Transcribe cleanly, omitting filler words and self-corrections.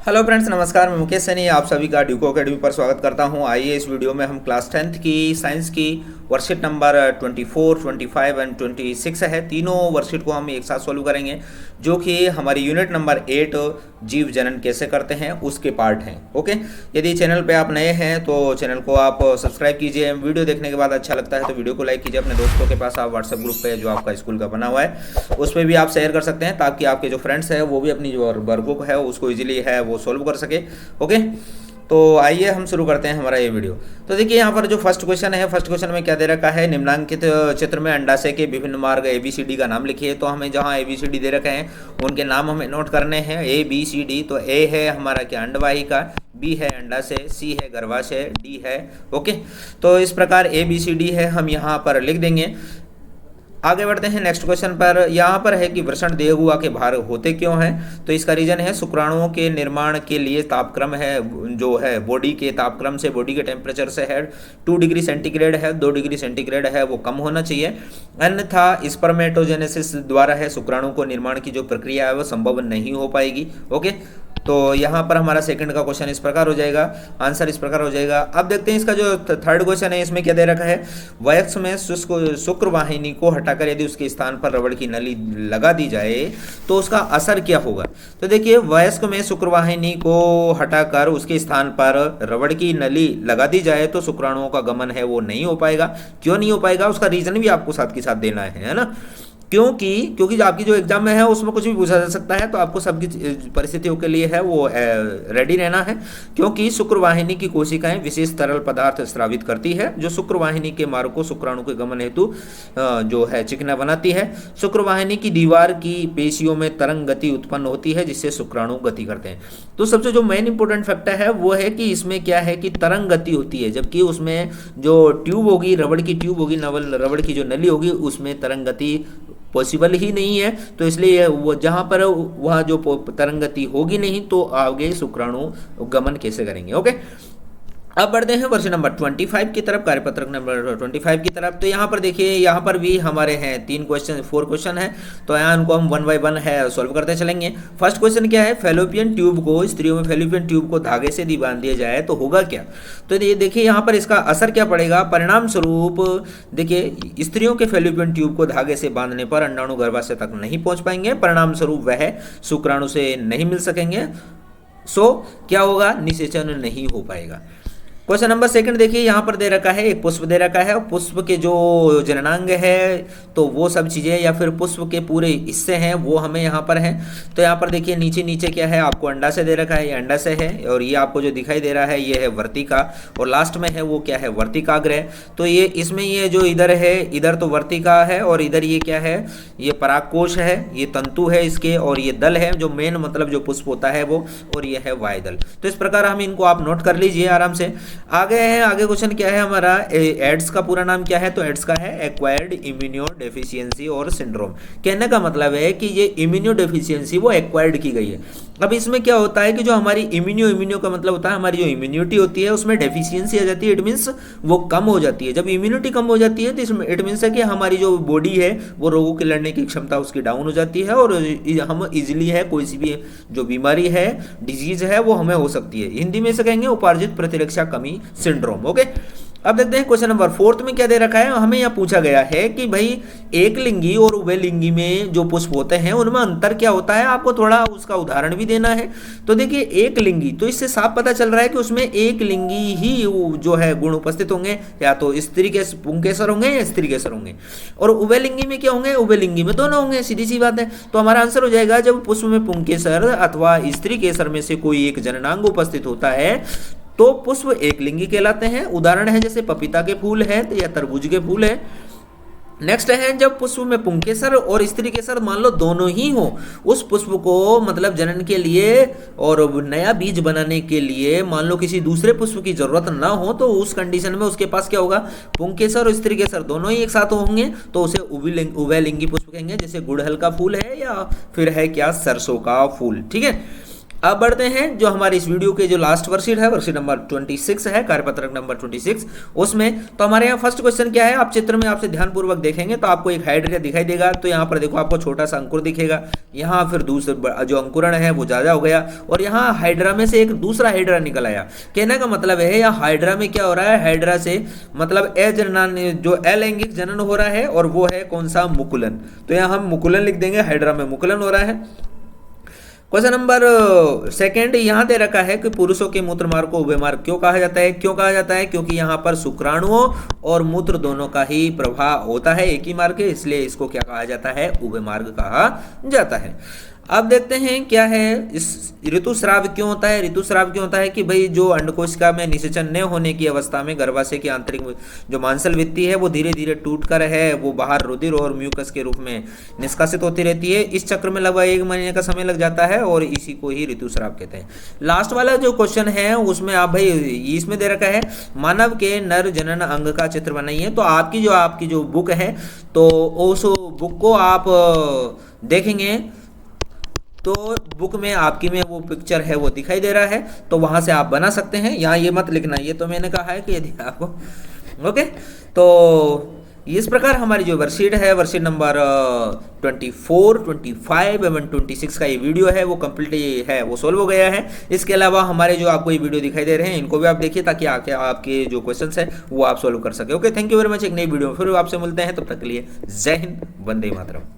Hello friends, नमस्कार। मैं मुकेश सैनी आप सभी का ड्यूको अकेडमी पर स्वागत करता हूं। आइए इस वीडियो में हम क्लास 10th की साइंस की वर्कशीट नंबर 24, 25 एंड 26 है। तीनों वर्कशीट को हम एक साथ सॉल्व करेंगे, जो कि हमारी यूनिट नंबर 8 जीव जनन कैसे करते हैं उसके पार्ट हैं। ओके, यदि चैनल पे आप नए हैं तो चैनल को आप सब्सक्राइब कीजिए। वीडियो देखने के बाद अच्छा लगता है तो वीडियो को लाइक कीजिए। अपने दोस्तों के पास आप व्हाट्सएप ग्रुप पे जो आपका स्कूल का बना हुआ है उस पर भी आप शेयर कर सकते हैं, ताकि आपके जो फ्रेंड्स हैं वो भी अपनी जो वर्कबुक है उसको ईजिली है वो सोल्व कर सके। ओके, तो आइए हम शुरू करते हैं हमारा ये वीडियो। तो देखिए यहाँ पर जो फर्स्ट क्वेश्चन है, फर्स्ट क्वेश्चन में क्या दे रखा है, निम्नांकित चित्र में अंडाशय के विभिन्न मार्ग ABCD का नाम लिखिए। तो हमें जहाँ ABCD दे रखे हैं उनके नाम हमें नोट करने हैं, ABCD। तो A है हमारा क्या, अंडवाहिका, B है अंडाशय, C है गर्भाशय, D है। ओके, तो इस प्रकार ABCD है हम यहाँ पर लिख देंगे। आगे बढ़ते हैं नेक्स्ट क्वेश्चन पर। यहाँ पर है कि वृषण देहगुआ के भार होते क्यों हैं। तो इसका रीजन है शुक्राणुओं के निर्माण के लिए तापक्रम है जो है बॉडी के तापक्रम से, बॉडी के टेम्परेचर से है 2 डिग्री सेंटीग्रेड है, 2 डिग्री सेंटीग्रेड है वो कम होना चाहिए। अन्यथा स्पर्मेटोजेनेसिस द्वारा है शुक्राणु को निर्माण की जो प्रक्रिया है वो संभव नहीं हो पाएगी। ओके, तो यहाँ पर हमारा सेकंड का क्वेश्चन इस प्रकार हो जाएगा, आंसर इस प्रकार हो जाएगा। अब देखते हैं इसका जो थर्ड क्वेश्चन है, इसमें क्या दे रखा है, वयस्क में शुक्र वाहिनी को हटाकर यदि उसके स्थान पर रबड़ की नली लगा दी जाए तो उसका असर क्या होगा। तो देखिए, वयस्क में शुक्र वाहिनी को हटाकर उसके स्थान पर रबड़ की नली लगा दी जाए तो शुक्राणुओं का गमन है वो नहीं हो पाएगा। क्यों नहीं हो पाएगा, उसका रीजन भी आपको साथ के साथ देना है ना। क्योंकि जो आपकी जो एग्जाम में है उसमें कुछ भी पूछा जा सकता है, तो आपको सबकी परिस्थितियों के लिए है वो रेडी रहना है। क्योंकि शुक्रवाहिनी की कोशिकाएं विशेष तरल पदार्थ स्रावित करती है जो शुक्रवाहिनी के मार्ग को शुक्राणु के गमन हेतु जो है चिकना बनाती है। शुक्रवाहिनी की दीवार की पेशियों में तरंग गति उत्पन्न होती है जिससे शुक्राणु गति करते हैं। तो सबसे जो मेन इंपॉर्टेंट फैक्टर है वो है कि इसमें क्या है कि तरंग गति होती है, जबकि उसमें जो ट्यूब होगी, रबड़ की ट्यूब होगी, रबड़ की जो नली होगी उसमें तरंग गति पॉसिबल ही नहीं है। तो इसलिए वो जहाँ पर वहाँ जो तरंगति होगी नहीं तो आगे शुक्राणु गमन कैसे करेंगे। ओके, अब बढ़ते हैं वर्ष नंबर 25 की तरफ, कार्यपत्रक नंबर 25 की तरफ। तो यहाँ पर देखिए, यहाँ पर भी हमारे हैं 4 क्वेश्चन है, तो यहाँ उनको हम 1 बाय 1 है सॉल्व करते चलेंगे। फर्स्ट क्वेश्चन क्या है, फैलोपियन ट्यूब को, स्त्रियों में फैलोपियन ट्यूब को धागे से यदि बांध दिया जाए तो होगा क्या। तो ये देखिए यहाँ पर इसका असर क्या पड़ेगा। परिणाम स्वरूप देखिए, स्त्रियों के फैलोपियन ट्यूब को धागे से बांधने पर अंडाणु गर्भाशय तक नहीं पहुँच पाएंगे, परिणाम स्वरूप वह शुक्राणु से नहीं मिल सकेंगे। सो क्या होगा, निषेचन नहीं हो पाएगा। क्वेश्चन नंबर सेकंड देखिए, यहाँ पर दे रखा है, एक पुष्प दे रखा है, पुष्प के जो जननांग है तो वो सब चीज़ें या फिर पुष्प के पूरे हिस्से हैं वो हमें यहाँ पर हैं। तो यहाँ पर देखिए नीचे क्या है, आपको अंडाशय दे रखा है, ये अंडाशय है, और ये आपको जो दिखाई दे रहा है ये है वर्तिका, और लास्ट में है वो क्या है, वर्तिकाग्र। तो ये इसमें ये जो इधर है, इधर तो वर्तिका है और इधर ये क्या है, ये परागकोश है, ये तंतु है इसके, और ये दल है जो मेन मतलब जो पुष्प होता है वो, और ये है वायुदल। तो इस प्रकार हम इनको आप नोट कर लीजिए आराम से। आगे क्वेश्चन क्या है हमारा, एड्स का पूरा नाम क्या है। तो एड्स का है एक्वायर्ड इम्यूनो डेफिशिएंसी और सिंड्रोम। कहने का मतलब है कि ये इम्यूनो डेफिशिएंसी वो एक्वायर्ड की गई है। अब इसमें क्या होता है कि जो हमारी इम्यूनो का मतलब होता है हमारी जो इम्यूनिटी होती है उसमें डेफिशिएंसी आ जाती है, इट मीन्स वो कम हो जाती है। जब इम्यूनिटी कम हो जाती है तो इसमें इट मीन्स है कि हमारी जो बॉडी है वो रोगों के लड़ने की क्षमता उसकी डाउन हो जाती है, और हम इजिली है कोई सी भी जो बीमारी है, डिजीज है वो हमें हो सकती है। हिंदी में से कहेंगे उपार्जित प्रतिरक्षा कमी सिंड्रोम। ओके, अब देखते हैं क्वेश्चन नंबर 4 में क्या दे रखा है। हमें यह पूछा गया है कि भाई एक लिंगी और उभयलिंगी में जो पुष्प होते हैं उनमें अंतर क्या होता है, आपको थोड़ा उसका उदाहरण भी देना है। तो देखिए, एक लिंगी, तो इससे साफ पता चल रहा है कि उसमें एक लिंगी ही जो है गुण उपस्थित होंगे, या तो स्त्री के पुंकेसर होंगे या स्त्री केसर होंगे। और उभयलिंगी में क्या होंगे, उभयलिंगी में दोनों होंगे, सीधी सी बात है। तो हमारा आंसर हो जाएगा, जब पुष्प में पुंकेसर अथवा स्त्री केसर में से कोई एक जननांग उपस्थित होता है तो पुष्प एक लिंगी कहलाते हैं। उदाहरण है जैसे पपीता के फूल है या तरबूज के फूल है। नेक्स्ट है, जब पुष्प में पुंकेसर और स्त्री केसर मान लो दोनों ही हो, उस पुष्प को मतलब जनन के लिए और नया बीज बनाने के लिए मान लो किसी दूसरे पुष्प की जरूरत ना हो, तो उस कंडीशन में उसके पास क्या होगा, पुंकेसर और स्त्री केसर दोनों ही एक साथ होंगे, तो उसे उभयलिंगी पुष्प कहेंगे। जैसे गुड़हल का फूल है या फिर है क्या, सरसों का फूल। ठीक है, अब बढ़ते हैं जो हमारे इस वीडियो के जो लास्ट वर्कशीट है, वर्कशीट नंबर 26 है, कार्यपत्रक नंबर 26। उसमें तो हमारे यहाँ फर्स्ट क्वेश्चन क्या है, आप चित्र में आपसे ध्यानपूर्वक देखेंगे तो आपको एक हाइड्रा दिखाई देगा। तो यहाँ पर देखो आपको छोटा सा अंकुर दिखेगा, यहाँ फिर दूसरा जो अंकुरण है वो ज्यादा हो गया, और यहाँ हाइड्रा में से एक दूसरा हाइड्रा निकल आया। कहने का मतलब है यहाँ हाइड्रा में क्या हो रहा है, हाइड्रा से मतलब जो अलैंगिक जनन हो रहा है, और वो है कौन सा, मुकुलन। तो यहाँ हम मुकुलन लिख देंगे, हाइड्रा में मुकुलन हो रहा है। क्वेश्चन नंबर सेकंड यहाँ दे रखा है कि पुरुषों के मूत्र मार्ग को उभय मार्ग क्यों कहा जाता है। क्यों कहा जाता है, क्योंकि यहाँ पर शुक्राणुओं और मूत्र दोनों का ही प्रवाह होता है, एक ही मार्ग है, इसलिए इसको क्या कहा जाता है, उभय मार्ग कहा जाता है। अब देखते हैं क्या है इस ऋतुस्राव क्यों होता है। ऋतुस्राव क्यों होता है कि भाई जो अंडकोशिका में निषेचन न होने की अवस्था में गर्भाशय की आंतरिक जो मांसल भित्ति है वो धीरे धीरे टूट कर है वो बाहर रुधिर और म्यूकस के रूप में निष्कासित होती रहती है। इस चक्र में लगभग 1 महीने का समय लग जाता है और इसी को ही ऋतुस्राव कहते हैं। लास्ट वाला जो क्वेश्चन है उसमें आप भाई इसमें दे रखा है मानव के नर जनन अंग का चित्र बनाइए। तो आपकी जो बुक है तो उस बुक को आप देखेंगे तो बुक में आपकी में वो पिक्चर है वो दिखाई दे रहा है, तो वहां से आप बना सकते हैं। यहाँ ये मत लिखना, ये तो मैंने कहा है कि यदि आपको ओके। तो इस प्रकार हमारी जो वर्कशीट है, वर्कशीट नंबर 24, 25 एवं 26 का ये वीडियो है वो कंप्लीट है वो सोल्व हो गया है। इसके अलावा हमारे जो आपको ये वीडियो दिखाई दे रहे हैं इनको भी आप देखिए ताकि आपके जो क्वेश्चंस है वो आप सोल्व कर सके। Okay, thank you very much. एक नई वीडियो में फिर आपसे मिलते हैं, तब तक के लिए जय हिंद, वंदे मातरम।